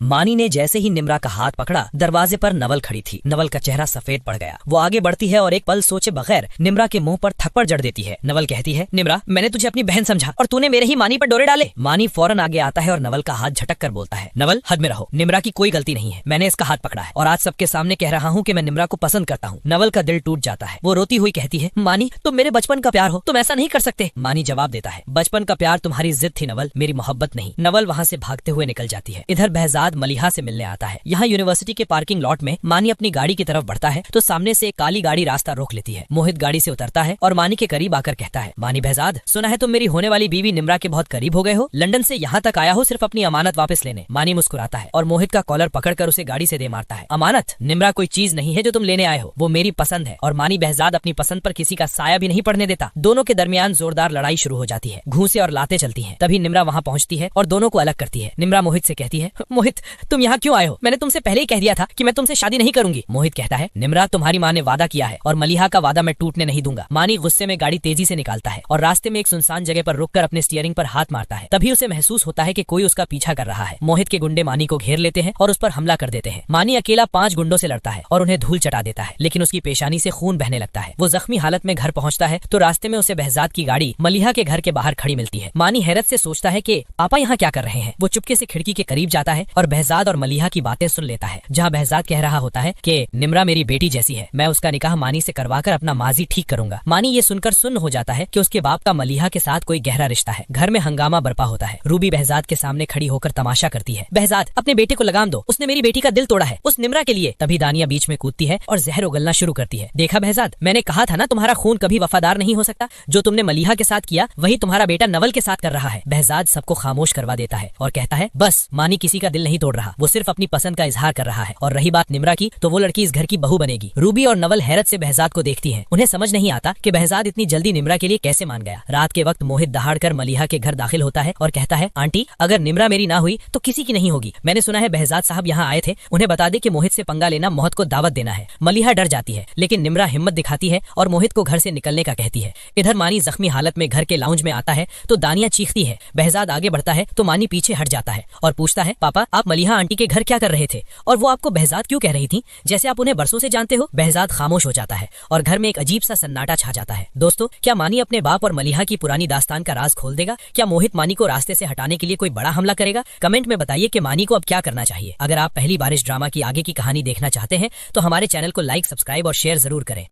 मानी ने जैसे ही निम्रा का हाथ पकड़ा, दरवाजे पर नवल खड़ी थी। नवल का चेहरा सफेद पड़ गया। वो आगे बढ़ती है और एक पल सोचे बगैर निम्रा के मुंह पर थप्पड़ जड़ देती है। नवल कहती है, निम्रा, मैंने तुझे अपनी बहन समझा और तूने मेरे ही मानी पर डोरे डाले। मानी फौरन आगे आता है और नवल का हाथ झटक कर बोलता है, नवल, हद में रहो। निम्रा की कोई गलती नहीं है, मैंने इसका हाथ पकड़ा है और आज सबके सामने कह रहा हूँ कि मैं निम्रा को पसंद करता हूँ। नवल का दिल टूट जाता है। वो रोती हुई कहती है, मानी, तुम मेरे बचपन का प्यार हो, तुम ऐसा नहीं कर सकते। मानी जवाब देता है, बचपन का प्यार तुम्हारी जिद थी नवल, मेरी मोहब्बत नहीं। नवल वहाँ से भागते हुए निकल जाती है। इधर बहजाद मलिहा से मिलने आता है। यहाँ यूनिवर्सिटी के पार्किंग लॉट में मानी अपनी गाड़ी की तरफ बढ़ता है तो सामने से एक काली गाड़ी रास्ता रोक लेती है। मोहित गाड़ी से उतरता है और मानी के करीब आकर कहता है, मानी बहजाद, सुना है तुम मेरी होने वाली बीवी निम्रा के बहुत करीब हो गए हो, लंदन से यहाँ तक आया हो सिर्फ अपनी अमानत वापस लेने। मानी मुस्कुराता है और मोहित का कॉलर पकड़कर उसे गाड़ी से दे मारता है। अमानत? निम्रा कोई चीज नहीं है जो तुम लेने आए हो, वो मेरी पसंद है। और मानी बहजाद अपनी पसंद पर किसी का साया भी नहीं पड़ने देता। दोनों के दरमियान जोरदार लड़ाई शुरू हो जाती है। घूंसे और लातें चलती हैं। तभी निम्रा वहाँ पहुँचती है और दोनों को अलग करती है। निम्रा मोहित से कहती है, मोहित, तुम यहाँ क्यों आए हो? मैंने तुमसे पहले ही कह दिया था कि मैं तुमसे शादी नहीं करूंगी। मोहित कहता है, निम्रा, तुम्हारी माँ ने वादा किया है और मलिहा का वादा मैं टूटने नहीं दूंगा। मानी गुस्से में गाड़ी तेजी से निकालता है और रास्ते में एक सुनसान जगह पर रुककर अपने स्टीयरिंग पर हाथ मारता है। तभी उसे महसूस होता है कि कोई उसका पीछा कर रहा है। मोहित के गुंडे मानी को घेर लेते हैं और उस पर हमला कर देते हैं। मानी अकेला 5 गुंडों से लड़ता है और उन्हें धूल चटा देता है, लेकिन उसकी पेशानी से खून बहने लगता है। वो जख्मी हालत में घर पहुंचता है तो रास्ते में उसे बहजाद की गाड़ी मलिहा के घर के बाहर खड़ी मिलती है। मानी हैरत से सोचता है कि पापा यहाँ क्या कर रहे हैं। वो चुपके से खिड़की के करीब जाता है और बहजाद और मलिहा की बातें सुन लेता है, जहाँ बहजाद कह रहा होता है कि निम्रा मेरी बेटी जैसी है, मैं उसका निकाह मानी से करवाकर अपना माजी ठीक करूंगा। मानी ये सुनकर सुन्न हो जाता है कि उसके बाप का मलिहा के साथ कोई गहरा रिश्ता है। घर में हंगामा बरपा होता है। रूबी बहजाद के सामने खड़ी होकर तमाशा करती है, बहजाद, अपने बेटे को लगाम दो, उसने मेरी बेटी का दिल तोड़ा है, उस निम्रा के लिए। तभी दानिया बीच में कूदती है और जहर उगलना शुरू करती है। देखा बहजाद, मैंने कहा था ना तुम्हारा खून कभी वफादार नहीं हो सकता। जो तुमने मलिहा के साथ किया वही तुम्हारा बेटा नवल के साथ कर रहा है। बहजाद सबको खामोश करवा देता है और कहता है, बस, मानी किसी का दिल नहीं तोड़ रहा, वो सिर्फ अपनी पसंद का इजहार कर रहा है। और रही बात निम्रा की, तो वो लड़की इस घर की बहू बनेगी। रूबी और नवल हैरत से बहजाद को देखती हैं। उन्हें समझ नहीं आता कि बहजाद इतनी जल्दी निम्रा के लिए कैसे मान गया। रात के वक्त मोहित दहाड़कर मलिहा के घर दाखिल होता है और कहता है, आंटी, अगर निम्रा मेरी ना हुई तो किसी की नहीं होगी। मैंने सुना है बहजाद साहब यहाँ आए थे, उन्हें बता दे कि मोहित से पंगा लेना मोहत को दावत देना है। मलिहा डर जाती है, लेकिन निम्रा हिम्मत दिखाती है और मोहित को घर से निकलने का कहती है। इधर मानी जख्मी हालत में घर के लाउंज में आता है तो दानिया चीखती है। बहजाद आगे बढ़ता है तो मानी पीछे हट जाता है और पूछता है, पापा, आप मलिहा आंटी के घर क्या कर रहे थे और वो आपको बहजाद क्यों कह रही थी, जैसे आप उन्हें बरसों से जानते हो। बहजाद खामोश हो जाता है और घर में एक अजीब सा सन्नाटा छा जाता है। दोस्तों, क्या मानी अपने बाप और मलिहा की पुरानी दास्तान का राज खोल देगा? क्या मोहित मानी को रास्ते से हटाने के लिए कोई बड़ा हमला करेगा? कमेंट में बताइए कि मानी को अब क्या करना चाहिए। अगर आप पहली बार इस ड्रामा की आगे की कहानी देखना चाहते हैं तो हमारे चैनल को लाइक, सब्सक्राइब और शेयर जरूर करें।